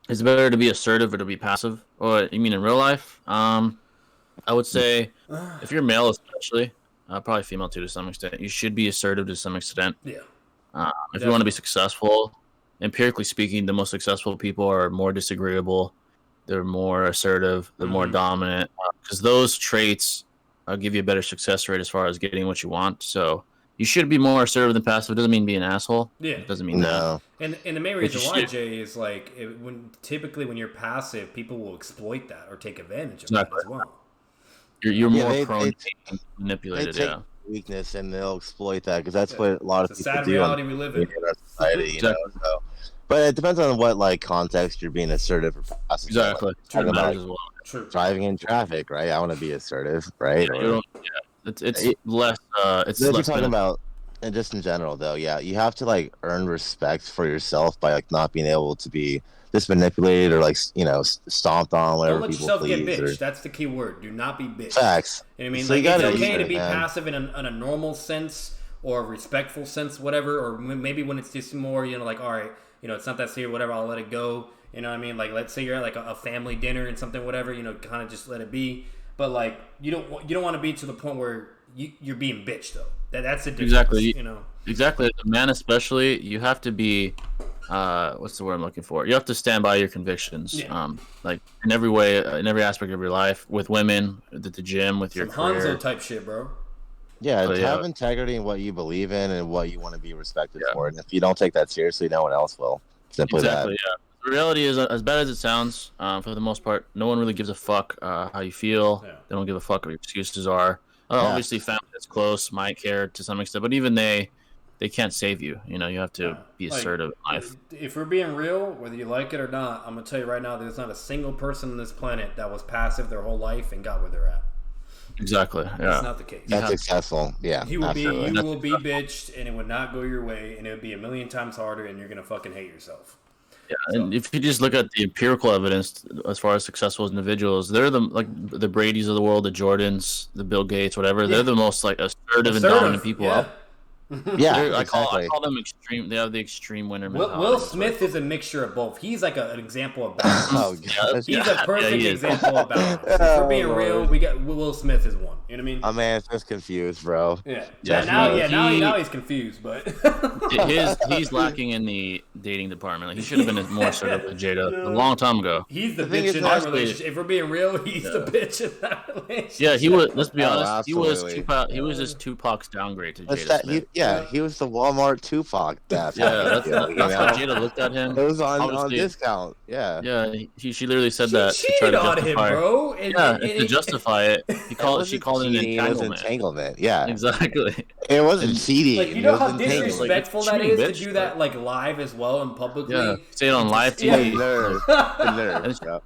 Is it better to be assertive or to be passive? Or you mean in real life? I would say if you're male, especially, probably female too to some extent, you should be assertive to some extent. Yeah, If you want to be definitely. successful, empirically speaking, the most successful people are more disagreeable. They're more assertive. They're more Mm-hmm. dominant because those traits give you a better success rate as far as getting what you want. So you should be more assertive than passive. It doesn't mean be an asshole. Yeah, It doesn't mean that. No. and the main But you reason why, should Jay, is like when typically when you're passive, people will exploit that or take advantage of that exactly. as well. You're Yeah, more they prone to being they manipulated. take Yeah. weakness and they'll exploit that because that's Yeah. what a lot It's of a people sad do reality we live in in. our society, you know. Exactly. So, but it depends on what like context you're being assertive or passive. Like, Exactly. talking It about matters like, as well. True. driving in traffic, right? I want to be assertive, right? Yeah, you Or don't. Yeah, it's it, less. It's if you're less talking benefit. about and just in general though, yeah, you have to like earn respect for yourself by like not being able to be just manipulated or like stomped on Don't whatever let people yourself get please or bitched. That's the key word. Do not be bitched. facts. You know what I mean? So you Like, it's gotta use okay to it, be man. passive in a normal sense or a respectful sense, whatever. Or maybe when it's just more, like, all right, it's not that serious, whatever. I'll let it go. You know what I mean? Like, let's say you're at like a family dinner and something, whatever. Kind of just let it be. But like, you don't want to be to the point where you're being bitched though. That's the difference. Exactly. You know. Exactly. The man, especially, you have to be. What's the word I'm looking for? You have to stand by your convictions. Yeah. Like in every way, in every aspect of your life, with women, at the gym, with your Some Hanzo career. type shit, bro. Yeah, So to yeah, have integrity in what you believe in and what you want to be respected yeah, for. And if you don't take that seriously, no one else will. Simply that. exactly. Yeah. The reality is, as bad as it sounds, for the most part, no one really gives a fuck how you feel. Yeah. They don't give a fuck what your excuses are. Yeah. Obviously, family that's close might care to some extent, but even they can't save you. You have to be Like, assertive in life. if we're being real, whether you like it or not, I'm gonna tell you right now, there's not a single person on this planet that was passive their whole life and got where they're at. Exactly. That's Yeah. not the case. That's successful. Yeah. You will Absolutely. be bitched, and it would not go your way, and it would be a million times harder, and you're gonna fucking hate yourself. Yeah, So, and if you just look at the empirical evidence as far as successful as individuals, they're the Brady's of the world, the Jordans, the Bill Gates, whatever. Yeah. They're the most like assertive and dominant people yeah. out. Yeah, I exactly. call them extreme. They have the extreme winner Will mentality. Smith is a mixture of both. He's like an example of balance. Oh, Yeah, God. He's a perfect he is. example of balance. If we're being real, Lord. we got Will Smith is one. You know what I mean? My man's just confused, bro. Yeah. Yeah, Now he's confused, but He's lacking in the dating department. Like, he should have been more assertive with Jada a long time ago. he's the The thing bitch is, in that honestly- relationship. If we're being real, he's the bitch in that relationship. Yeah, he was. Let's be Oh, honest. absolutely. He was just Tupac's downgrade to That's Jada that. Smith. He was the Walmart Tupac. That's Yeah, that's, how that's how Jada looked at him. It was on Obviously, discount. Yeah. Yeah, she literally said She that to try cheated to on him, justify. bro. And, Yeah, and to justify it, she called it an cheating, it was entanglement. entanglement. Yeah. Exactly. It wasn't cheating. like, you it know was how entanglement. disrespectful Like, that cheating, is bitch, to do that like live as well and publicly. Yeah, say it on live Yeah. TV, The nerve. The nerve. And- bro.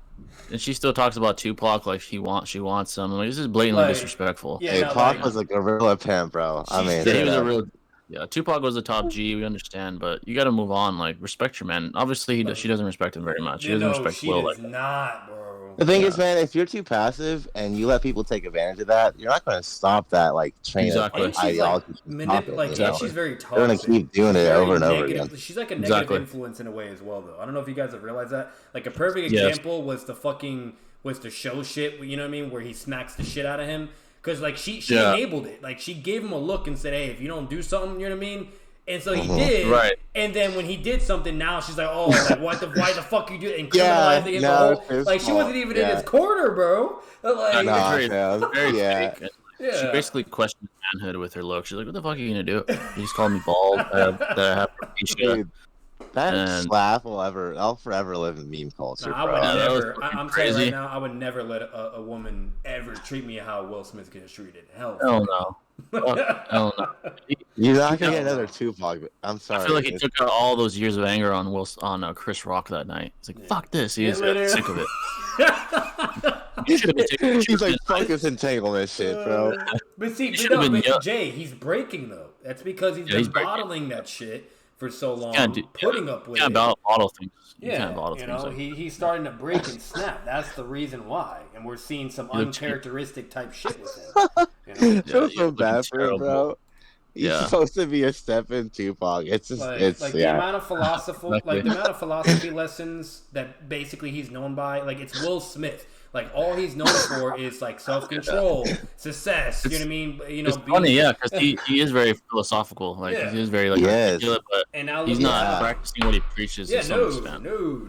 and she still talks about Tupac like she wants him. Like, this is blatantly Like, disrespectful. yeah, Hey, no, Pac like- was a gorilla pimp, bro. I mean, Yeah, he straight was a up. real. Yeah, Tupac was the top G. We understand, but you got to move on. Like, respect your man. Obviously, she doesn't respect him very much. She doesn't respect she Will. does Like, not, bro. The thing is, man, if you're too passive and you let people take advantage of that, you're not going to stop that like train Exactly. of And she's ideology. like, from stopping, like, you yeah, know? she's very They're going toxic. to keep doing She's it very over and over negative. again. She's like a negative Exactly. influence in a way as well, though. I don't know if you guys have realized that. Like, a perfect Yes. example was the show shit. You know what I mean? Where he smacks the shit out of him because like she Yeah. enabled it. Like she gave him a look and said, "Hey, if you don't do something, you know what I mean." And so he did, Right. And then when he did something, now she's like, "Oh, like why the fuck you do it?" And Yeah, criminalizing him. no, the it's whole, his like she wasn't fault. even in Yeah. his corner, bro. Like, Nah, very, man. very Yeah. fake. yeah. She basically questioned manhood with her look. She's like, "What the fuck are you gonna do? You just called me bald. That I have alopecia." Dude, that And- slap I'll forever live in meme culture, I bro. would Yeah, that was never. fucking I'm telling you right crazy. now, I would never let a woman ever treat me how Will Smith gets treated. Hell, Hell no. Hell no. You're not going to No. get another Tupac. I'm sorry. I feel like he took out all those years of anger on Chris Rock that night. He's like, "Fuck this." He is literally. sick of it. He should have been taking He's pictures like, of fuck it. this entanglement shit, bro. But see, should've been yell- Jay, he's breaking though. That's because he's Yeah, been he's breaking. bottling that shit for so long, Can't putting up with You can't it. bottle things. You Yeah, can't bottle you things. know, Like, he's starting to break and snap. That's the reason why, and we're seeing some He looks- uncharacteristic type shit with him. You know? I feel he so looks bad for him, bro. terrible. He's Yeah. supposed to be a step in Tupac. It's just, Like the amount of Exactly. the amount of philosophy lessons that basically he's known by, like it's Will Smith. Like all he's known for is like self-control, success. You know what I mean? You know, It's funny, yeah, because he is very philosophical. Like Yeah. he is very like Yes. articulate, but and now he's look not at practicing what he preaches yeah, to some extent. no.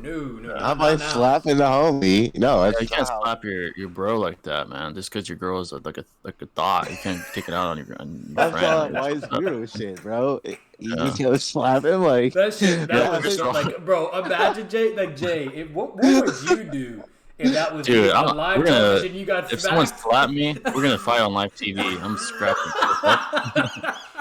How not about now. slapping the homie? No, Yeah, it's you can't not. slap your bro like that, man. Just because your girl is like a thought, you can't take it out on your That's friend. not why it's weirdo shit, bro. You Yeah. just gotta slap him like That shit, that was Chris so, Rock. like, bro. Imagine Jay. What would you do if that was Dude, on live we're gonna. television? You got If someone smacked. slapped me, we're gonna fight on live TV. I'm scrapping.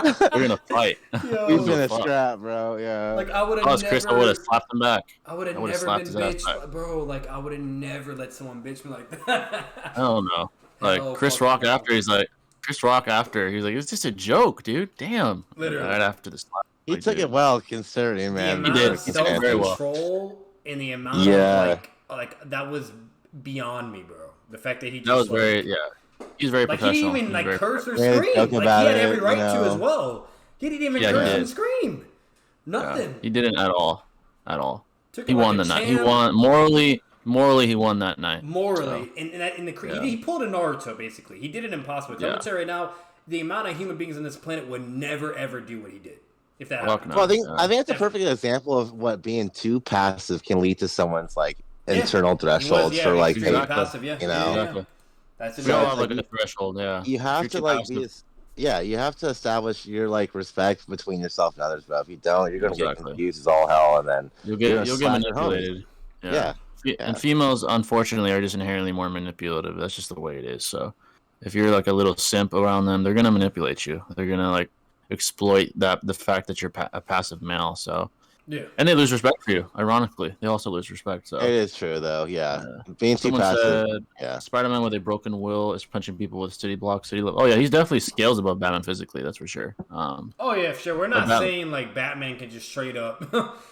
We're gonna fight. Yo, he's in a fuck. scrap, bro. Yeah. like I would If I have was never. Chris, I would have slapped him back. I would have I would've never slapped been his ass bitched, back. bro. Like I would have never let someone bitch me like that. I don't know. Like Hell Chris fucking Rock no. after he's like it was just a joke, dude. Damn. Literally. Right after the slap. He like, took dude. it well, considering, The man. amount did. of He took it very well. self-control and the amount Yeah. of like that was beyond me, bro. The fact that he just That was like, very He's very like he professional. didn't even He's like very curse or Yeah, scream. joke Like he about had every it, right you to know. as well. He didn't even Yeah, he curse did. and scream. Yeah, Nothing. he didn't at all. At all. Took He it like won a the night. He champ. won morally. He won that night. Morally, So, in the yeah. he pulled a Naruto basically. He did an impossible. I'm Yeah. gonna tell you right now, the amount of human beings on this planet would never ever do what he did if that Fuck happened. no. Well, I think it's a Yeah. perfect example of what being too passive can lead to someone's like Yeah. internal He was, thresholds yeah, for like extremely Exactly. passive. Yeah, you know. Yeah. Exactly. That's We all So, have like, like a threshold. Yeah. you have If to you're like too be you have to establish your like respect between yourself and others, bro. If you don't, you're gonna get Exactly. confused as all hell, and then You'll you're get gonna you'll get slap your homies. manipulated. Yeah. And females, unfortunately, are just inherently more manipulative. That's just the way it is. So, if you're like a little simp around them, they're gonna manipulate you. They're gonna like exploit the fact that you're a passive male. So, Yeah. and they lose respect for you. Ironically, they also lose respect. So, It is true though. Yeah, being too someone passive. said Yeah. Spider-Man with a broken will is punching people with city blocks, city level. Oh yeah, he's definitely scales above Batman physically. That's for sure. Oh yeah, sure. We're not But saying like Batman can just straight up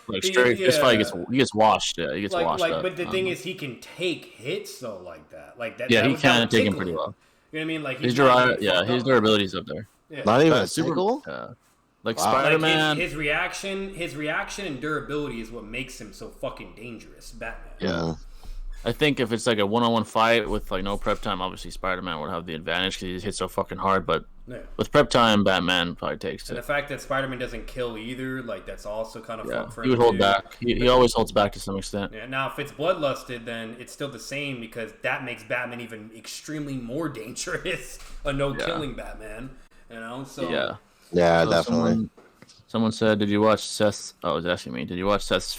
like He- straight, this fight yeah. he gets washed. Yeah, he gets washed up. but the thing is, he can take hits though, like that. Like that. yeah, that he would- that can would take him tickle pretty him. well. You know what I mean? Like His he's not getting yeah, fucked his up. durability's up there. Yeah. Not even a Super- tickle. Yeah. Like Wow. Like Spider-Man. his reaction and durability is what makes him so fucking dangerous. Batman. Yeah. I think if it's like a one-on-one fight with like no prep time, obviously Spider-Man would have the advantage because he hits so fucking hard. But Yeah. with prep time, Batman probably takes And the it. fact that Spider-Man doesn't kill either, like that's also kind of Yeah, fucked for he him would hold too. back. He always holds back to some extent. Yeah, now if it's bloodlusted, then it's still the same because that makes Batman even extremely more dangerous. A no-killing Batman, you know. So Yeah. Yeah, So definitely. Someone said, "Did you watch Seth's?" Oh, it was asking me. Did you watch Seth's